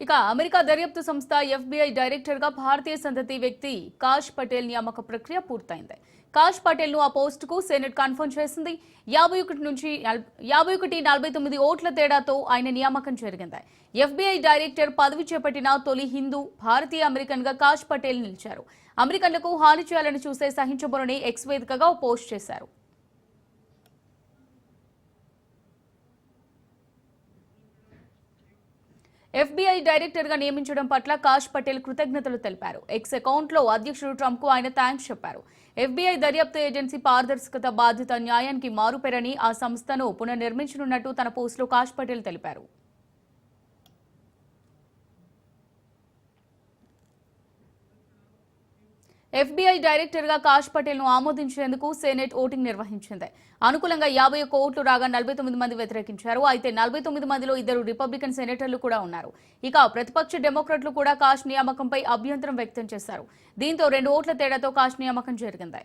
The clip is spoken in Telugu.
ఇక అమెరికా దర్యాప్తు సంస్థ ఎఫ్బీఐ డైరెక్టర్ గా భారతీయ సంతతి వ్యక్తి కాష్ పటేల్ నియామక ప్రక్రియ పూర్తయింది. కాష్ పటేల్ ను ఆ పోస్ట్ కు సెనెట్ కన్ఫర్మ్ చేసింది. 51-49 ఓట్ల తేడాతో ఆయన నియామకం జరిగింది. ఎఫ్బీఐ డైరెక్టర్ పదవి చేపట్టిన తొలి హిందూ భారతీయ అమెరికన్ గా కాష్ పటేల్ నిలిచారు. అమెరికన్లకు హాని చేయాలని చూసే సహించబోరని ఎక్స్ వేదికగా పోస్ట్ చేశారు. ఎఫ్బీఐ డైరెక్టర్ గా నియమించడం పట్ల కాష్ పటేల్ కృతజ్ఞతలు తెలిపారు. ఎక్స్ అకౌంట్ లో అధ్యక్షుడు ట్రంప్ కు ఆయన థాంక్స్ చెప్పారు. ఎఫ్బీఐ దర్యాప్తు ఏజెన్సీ పారదర్శకత, బాధ్యత, న్యాయానికి మారుపేరని ఆ సంస్థను పునర్నిర్మించనున్నట్టు తన పోస్టులో కాష్ పటేల్ తెలిపారు. ఎఫ్బీఐ డైరెక్టర్ గా కాష్ పటేల్ ను ఆమోదించేందుకు సెనెట్ ఓటింగ్ నిర్వహించింది. అనుకూలంగా 51 ఓట్లు రాగా 49 మంది వ్యతిరేకించారు. అయితే 49 మందిలో 2 రిపబ్లికన్ సెనేటర్లు కూడా ఉన్నారు. ఇక ప్రతిపక్ష డెమోక్రాట్లు కూడా కాష్ నియామకంపై అభ్యంతరం వ్యక్తం చేశారు. దీంతో 2 ఓట్ల తేడాతో కాష్ నియామకం జరిగింది.